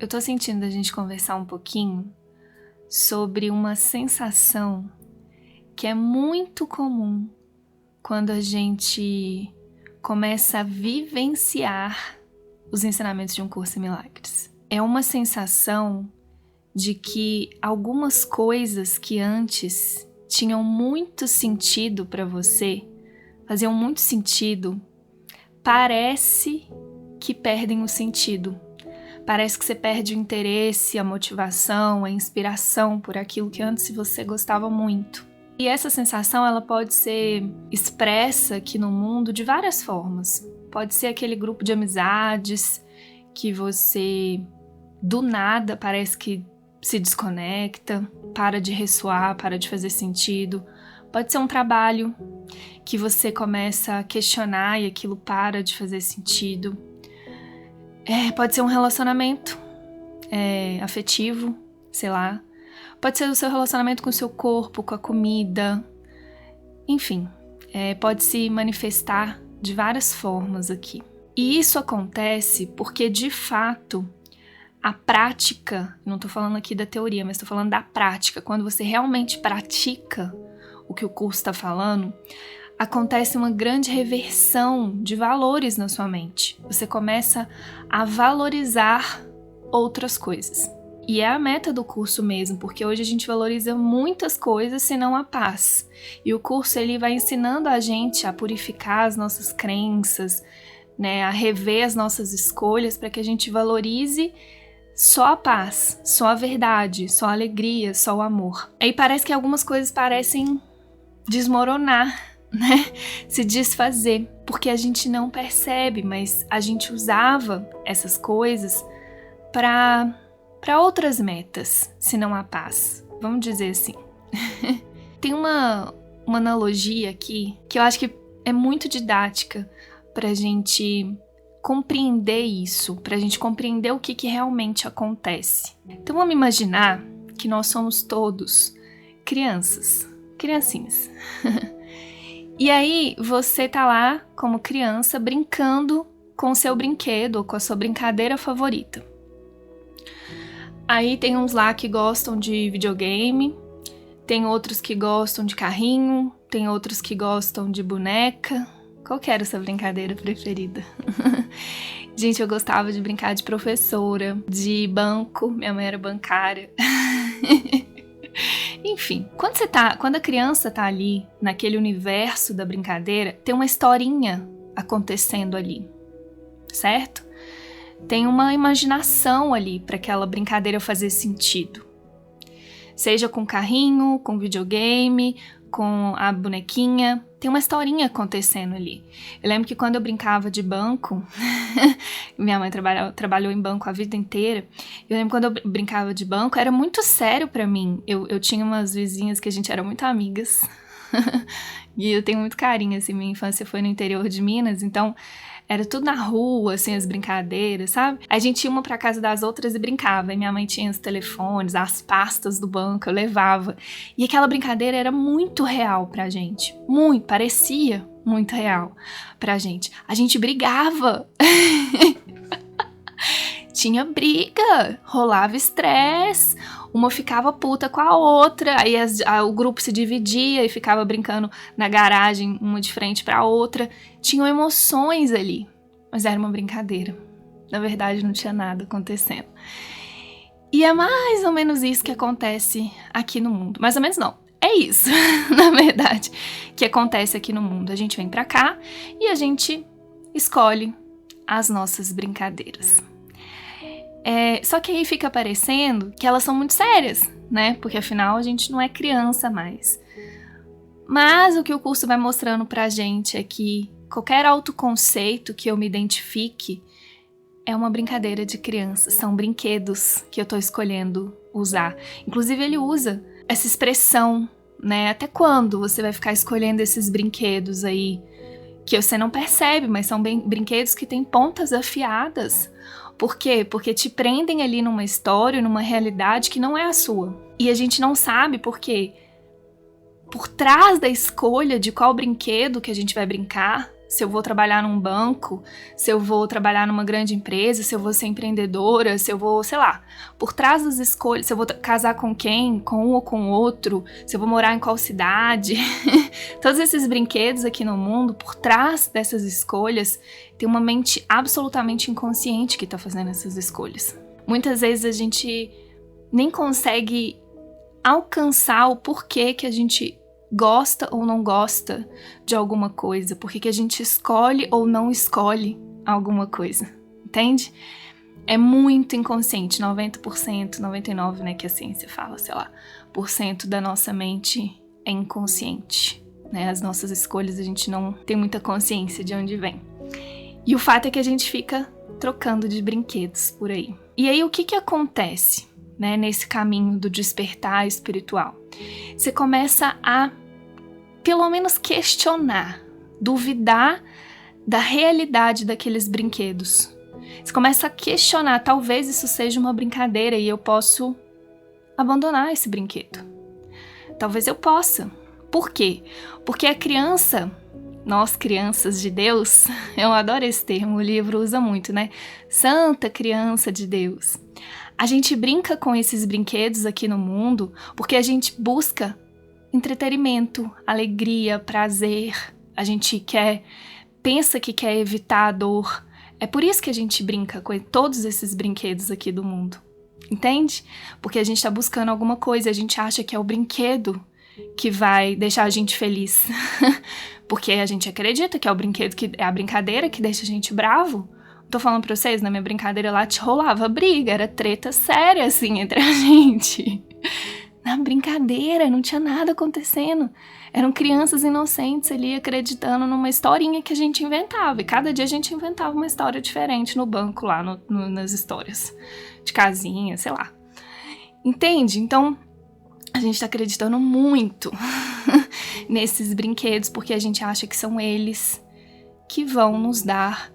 eu tô sentindo a gente conversar um pouquinho sobre uma sensação que é muito comum quando a gente começa a vivenciar os ensinamentos de um curso em milagres. É uma sensação de que algumas coisas que antes tinham muito sentido para você, faziam muito sentido, parece que perdem o sentido. Parece que você perde o interesse, a motivação, a inspiração por aquilo que antes você gostava muito. E essa sensação ela pode ser expressa aqui no mundo de várias formas. Pode ser aquele grupo de amizades que você, do nada, parece que se desconecta, para de ressoar, para de fazer sentido. Pode ser um trabalho que você começa a questionar e aquilo para de fazer sentido. Pode ser um relacionamento afetivo, sei lá. Pode ser o seu relacionamento com o seu corpo, com a comida. Enfim, pode se manifestar de várias formas aqui. E isso acontece porque, de fato, a prática, não tô falando aqui da teoria, mas tô falando da prática, quando você realmente pratica o que o curso está falando, acontece uma grande reversão de valores na sua mente. Você começa a valorizar outras coisas. E é a meta do curso mesmo, porque hoje a gente valoriza muitas coisas, senão a paz. E o curso ele vai ensinando a gente a purificar as nossas crenças, né, a rever as nossas escolhas para que a gente valorize só a paz, só a verdade, só a alegria, só o amor. Aí parece que algumas coisas parecem desmoronar, né? Se desfazer, porque a gente não percebe, mas a gente usava essas coisas para outras metas, se não a paz. Vamos dizer assim. Tem uma analogia aqui que eu acho que é muito didática pra gente compreender isso, pra gente compreender o que realmente acontece. Então vamos imaginar que nós somos todos criancinhas. E aí você tá lá como criança brincando com o seu brinquedo ou com a sua brincadeira favorita. Aí tem uns lá que gostam de videogame, tem outros que gostam de carrinho, tem outros que gostam de boneca. Qual que era a sua brincadeira preferida? Gente, eu gostava de brincar de professora, de banco, minha mãe era bancária. Enfim, quando a criança tá ali, naquele universo da brincadeira, tem uma historinha acontecendo ali, certo? Tem uma imaginação ali para aquela brincadeira fazer sentido. Seja com carrinho, com videogame, com a bonequinha, tem uma historinha acontecendo ali. Eu lembro que quando eu brincava de banco, minha mãe trabalhou em banco a vida inteira, eu lembro quando eu brincava de banco, era muito sério pra mim. Eu tinha umas vizinhas que a gente era muito amigas, e eu tenho muito carinho, assim, minha infância foi no interior de Minas, então era tudo na rua, assim, as brincadeiras, sabe? A gente ia uma pra casa das outras e brincava. E minha mãe tinha os telefones, as pastas do banco, eu levava. E aquela brincadeira era muito real pra gente. Muito, parecia muito real pra gente. A gente brigava. Tinha briga, rolava estresse. Uma ficava puta com a outra, aí o grupo se dividia e ficava brincando na garagem, uma de frente pra outra. Tinham emoções ali, mas era uma brincadeira. Na verdade, não tinha nada acontecendo. E é mais ou menos isso que acontece aqui no mundo. Mais ou menos não, é isso, na verdade, que acontece aqui no mundo. A gente vem pra cá e a gente escolhe as nossas brincadeiras. Só que aí fica parecendo que elas são muito sérias, né? Porque afinal a gente não é criança mais. Mas o que o curso vai mostrando pra gente é que qualquer autoconceito que eu me identifique é uma brincadeira de criança. São brinquedos que eu tô escolhendo usar. Inclusive ele usa essa expressão, né? Até quando você vai ficar escolhendo esses brinquedos aí que você não percebe, mas são brinquedos que têm pontas afiadas. Por quê? Porque te prendem ali numa história, numa realidade que não é a sua. E a gente não sabe porque por trás da escolha de qual brinquedo que a gente vai brincar, se eu vou trabalhar num banco, se eu vou trabalhar numa grande empresa, se eu vou ser empreendedora, se eu vou, sei lá, por trás das escolhas, se eu vou casar com quem, com um ou com outro, se eu vou morar em qual cidade. Todos esses brinquedos aqui no mundo, por trás dessas escolhas, tem uma mente absolutamente inconsciente que tá fazendo essas escolhas. Muitas vezes a gente nem consegue alcançar o porquê que a gente gosta ou não gosta de alguma coisa, porque que a gente escolhe ou não escolhe alguma coisa, entende? É muito inconsciente, 90%, 99%, né, que a ciência fala, sei lá, por cento da nossa mente é inconsciente, né? As nossas escolhas a gente não tem muita consciência de onde vem. E o fato é que a gente fica trocando de brinquedos por aí. E aí o que acontece, né, nesse caminho do despertar espiritual? Você começa a pelo menos questionar, duvidar da realidade daqueles brinquedos. Você começa a questionar, talvez isso seja uma brincadeira e eu posso abandonar esse brinquedo. Talvez eu possa. Por quê? Porque a criança, nós crianças de Deus, eu adoro esse termo, o livro usa muito, né? Santa criança de Deus. A gente brinca com esses brinquedos aqui no mundo porque a gente busca entretenimento, alegria, prazer. A gente pensa que quer evitar a dor. É por isso que a gente brinca com todos esses brinquedos aqui do mundo. Entende? Porque a gente tá buscando alguma coisa, a gente acha que é o brinquedo que vai deixar a gente feliz. Porque a gente acredita que é o brinquedo, que é a brincadeira que deixa a gente bravo. Tô falando pra vocês, na minha brincadeira lá rolava briga, era treta séria assim entre a gente. Na brincadeira, não tinha nada acontecendo. Eram crianças inocentes ali acreditando numa historinha que a gente inventava. E cada dia a gente inventava uma história diferente no banco lá, nas histórias de casinha, sei lá. Entende? Então, a gente tá acreditando muito nesses brinquedos porque a gente acha que são eles que vão nos dar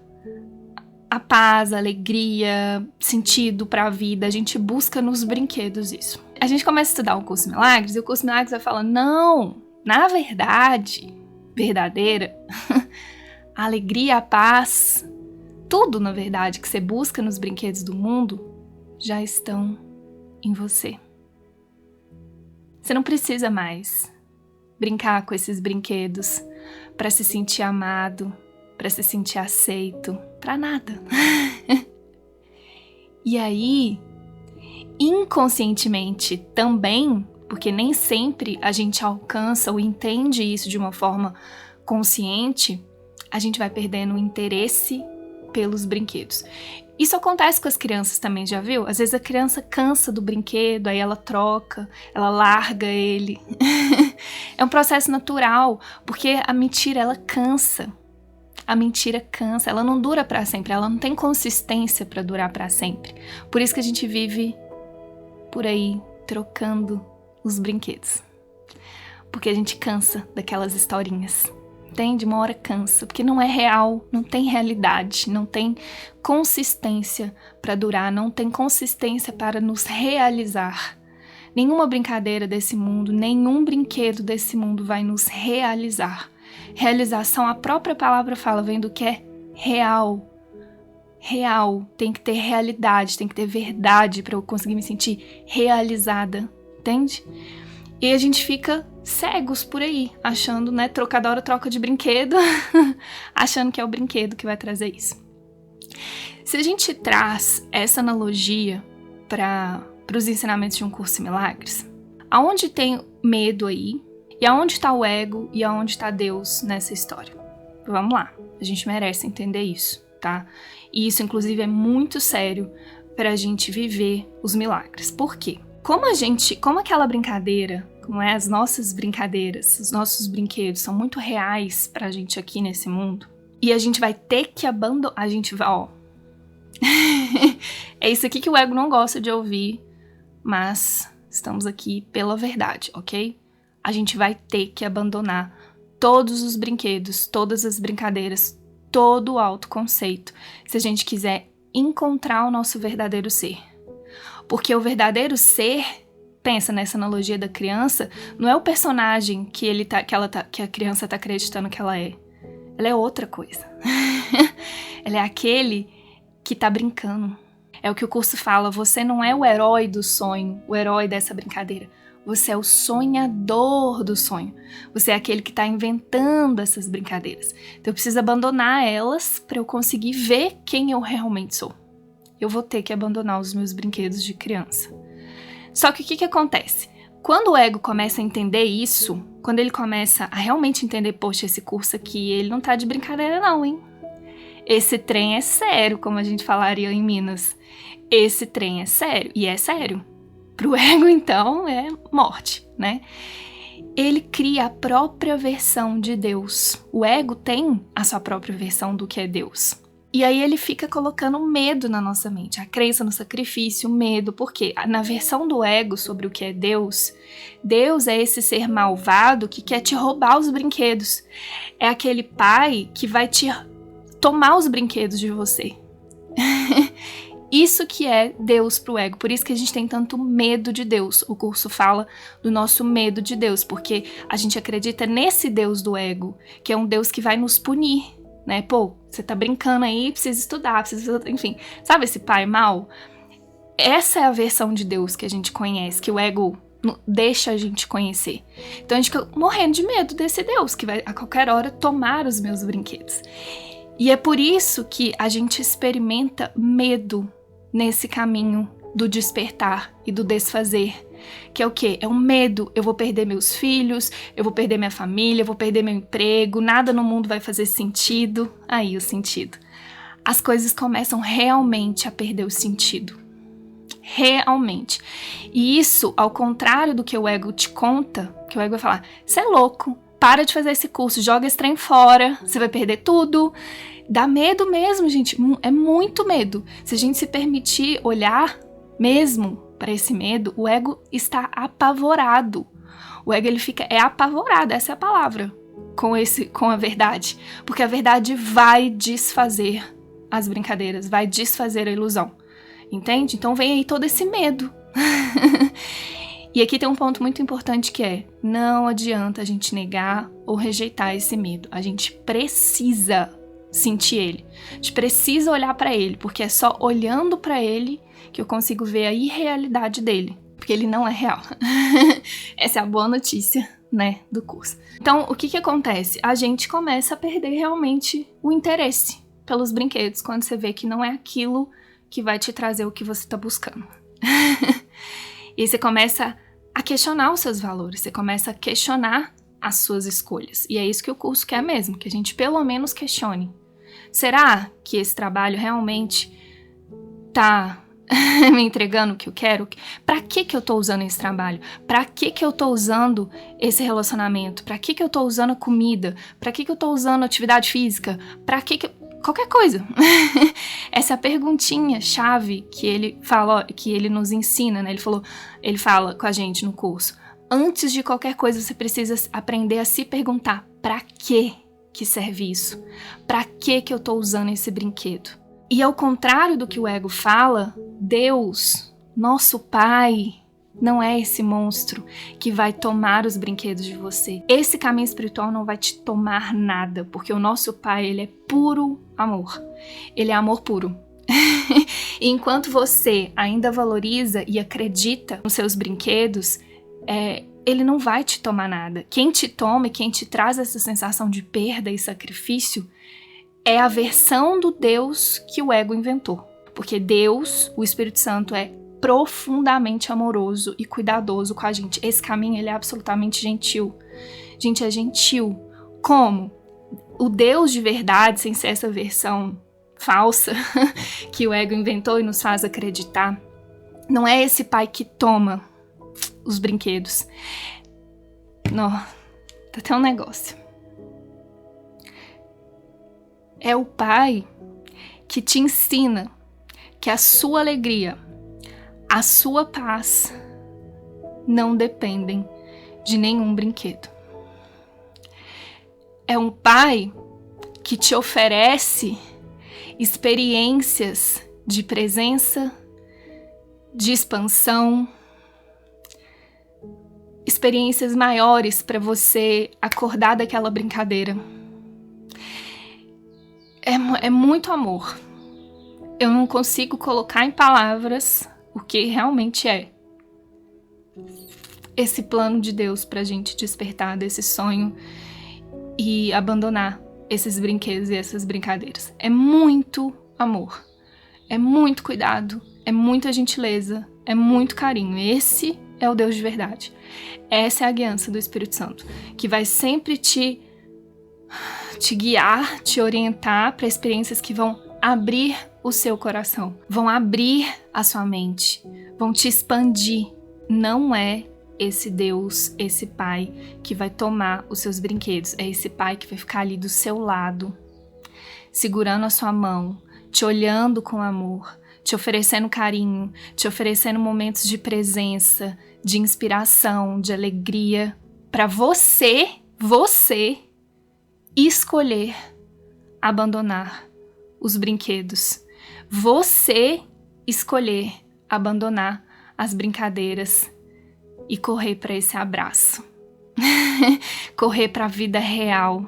a paz, a alegria, sentido pra vida. A gente busca nos brinquedos isso. A gente começa a estudar o Curso de Milagres e o Curso de Milagres vai falar, não, na verdade, verdadeira, a alegria, a paz, tudo na verdade que você busca nos brinquedos do mundo já estão em você. Você não precisa mais brincar com esses brinquedos pra se sentir amado, pra se sentir aceito, pra nada. E aí, inconscientemente também, porque nem sempre a gente alcança ou entende isso de uma forma consciente, a gente vai perdendo o interesse pelos brinquedos. Isso acontece com as crianças também, já viu? Às vezes a criança cansa do brinquedo, aí ela troca, ela larga ele. É um processo natural, porque a mentira, ela cansa. A mentira cansa, ela não dura pra sempre, ela não tem consistência pra durar pra sempre. Por isso que a gente vive por aí trocando os brinquedos. Porque a gente cansa daquelas historinhas. Entende? Uma hora cansa, porque não é real, não tem realidade, não tem consistência pra durar, não tem consistência para nos realizar. Nenhuma brincadeira desse mundo, nenhum brinquedo desse mundo vai nos realizar. Realização, a própria palavra fala, vem do que é real. Real, tem que ter realidade, tem que ter verdade para eu conseguir me sentir realizada, entende? E a gente fica cegos por aí, achando, né, cada hora troca de brinquedo, achando que é o brinquedo que vai trazer isso. Se a gente traz essa analogia para os ensinamentos de um Curso em Milagres, aonde tem medo aí, e aonde está o ego e aonde está Deus nessa história? Vamos lá, a gente merece entender isso, tá? E isso, inclusive, é muito sério pra gente viver os milagres. Por quê? Como aquela brincadeira, como as nossas brincadeiras, os nossos brinquedos são muito reais pra gente aqui nesse mundo, e a gente vai ter que abandonar, a gente vai, ó... É isso aqui que o ego não gosta de ouvir, mas estamos aqui pela verdade, ok? A gente vai ter que abandonar todos os brinquedos, todas as brincadeiras, todo o autoconceito, se a gente quiser encontrar o nosso verdadeiro ser. Porque o verdadeiro ser, pensa nessa analogia da criança, não é o personagem que a criança está acreditando que ela é. ela é outra coisa. Ela é aquele que tá brincando. É o que o curso fala, você não é o herói do sonho, o herói dessa brincadeira. Você é o sonhador do sonho. Você é aquele que está inventando essas brincadeiras. Então eu preciso abandonar elas para eu conseguir ver quem eu realmente sou. Eu vou ter que abandonar os meus brinquedos de criança. Só que o que acontece? Quando o ego começa a entender isso, quando ele começa a realmente entender, poxa, esse curso aqui, ele não tá de brincadeira não, hein? Esse trem é sério, como a gente falaria em Minas. Esse trem é sério, e é sério. Pro ego, então, é morte, né? Ele cria a própria versão de Deus. O ego tem a sua própria versão do que é Deus. E aí ele fica colocando medo na nossa mente, a crença no sacrifício, o medo, porque na versão do ego sobre o que é Deus, Deus é esse ser malvado que quer te roubar os brinquedos. É aquele pai que vai te tomar os brinquedos de você. Isso que é Deus pro ego, por isso que a gente tem tanto medo de Deus. O curso fala do nosso medo de Deus, porque a gente acredita nesse Deus do ego, que é um Deus que vai nos punir, né? Pô, você tá brincando aí, precisa estudar, enfim. Sabe esse pai mau? Essa é a versão de Deus que a gente conhece, que o ego deixa a gente conhecer. Então a gente fica morrendo de medo desse Deus, que vai a qualquer hora tomar os meus brinquedos. E é por isso que a gente experimenta medo nesse caminho do despertar e do desfazer, que é o quê? É um medo, eu vou perder meus filhos, eu vou perder minha família, eu vou perder meu emprego, nada no mundo vai fazer sentido. Aí o sentido. As coisas começam realmente a perder o sentido. Realmente. E isso, ao contrário do que o ego te conta, que o ego vai falar, você é louco, para de fazer esse curso, joga esse trem fora, você vai perder tudo. Dá medo mesmo, gente, é muito medo. Se a gente se permitir olhar mesmo para esse medo, o ego está apavorado. O ego ele fica apavorado, essa é a palavra, com a verdade. Porque a verdade vai desfazer as brincadeiras, vai desfazer a ilusão. Entende? Então vem aí todo esse medo. E aqui tem um ponto muito importante que é, não adianta a gente negar ou rejeitar esse medo. A gente precisa sentir ele. A gente precisa olhar para ele, porque é só olhando para ele que eu consigo ver a irrealidade dele, porque ele não é real. Essa é a boa notícia, né, do curso. Então, o que acontece? A gente começa a perder realmente o interesse pelos brinquedos quando você vê que não é aquilo que vai te trazer o que você está buscando. E você começa a questionar os seus valores, você começa a questionar as suas escolhas. E é isso que o curso quer mesmo, que a gente pelo menos questione. Será que esse trabalho realmente tá me entregando o que eu quero? Pra que eu tô usando esse trabalho? Pra que eu tô usando esse relacionamento? Pra que eu tô usando a comida? Pra que eu tô usando atividade física? Pra que qualquer coisa. Essa é a perguntinha chave que ele fala, que ele nos ensina, né? Ele fala com a gente no curso. Antes de qualquer coisa, você precisa aprender a se perguntar: pra que serve isso? Pra que eu tô usando esse brinquedo? E ao contrário do que o ego fala, Deus, nosso Pai, não é esse monstro que vai tomar os brinquedos de você. Esse caminho espiritual não vai te tomar nada, porque o nosso Pai, ele é puro amor. Ele é amor puro. E enquanto você ainda valoriza e acredita nos seus brinquedos, ele não vai te tomar nada. Quem te toma e quem te traz essa sensação de perda e sacrifício é a versão do Deus que o ego inventou. Porque Deus, o Espírito Santo, é profundamente amoroso e cuidadoso com a gente. Esse caminho, ele é absolutamente gentil. Gente, é gentil. Como? O Deus de verdade, sem ser essa versão falsa que o ego inventou e nos faz acreditar, não é esse pai que toma os brinquedos. Não, tá até um negócio. É o pai que te ensina que a sua alegria, a sua paz não dependem de nenhum brinquedo. É um pai que te oferece experiências de presença, de expansão, experiências maiores para você acordar daquela brincadeira. é muito amor. Eu não consigo colocar em palavras o que realmente é esse plano de Deus pra gente despertar desse sonho e abandonar esses brinquedos e essas brincadeiras. É muito amor, é muito cuidado, é muita gentileza, é muito carinho. Esse é o Deus de verdade. Essa é a guiança do Espírito Santo, que vai sempre te guiar, te orientar para experiências que vão abrir o seu coração, vão abrir a sua mente, vão te expandir. Não é esse Deus, esse Pai que vai tomar os seus brinquedos. É esse Pai que vai ficar ali do seu lado, segurando a sua mão, te olhando com amor, te oferecendo carinho, te oferecendo momentos de presença, de inspiração, de alegria, para você escolher abandonar os brinquedos. Você escolher abandonar as brincadeiras e correr para esse abraço. Correr para a vida real.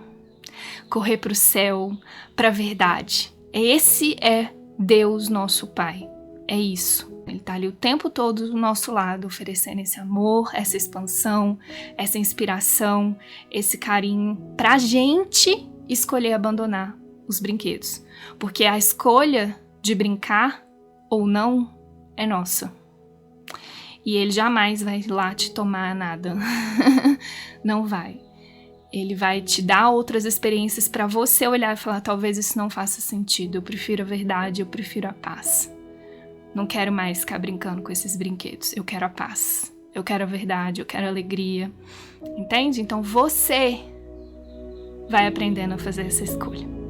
Correr para o céu, para a verdade. Esse é Deus, nosso Pai. É isso. Ele está ali o tempo todo do nosso lado, oferecendo esse amor, essa expansão, essa inspiração, esse carinho, para a gente escolher abandonar os brinquedos. Porque a escolha de brincar ou não é nossa. E ele jamais vai lá te tomar nada. Não vai. Ele vai te dar outras experiências para você olhar e falar, talvez isso não faça sentido, eu prefiro a verdade, eu prefiro a paz. Não quero mais ficar brincando com esses brinquedos, eu quero a paz, eu quero a verdade, eu quero a alegria. Entende? Então você vai aprendendo a fazer essa escolha.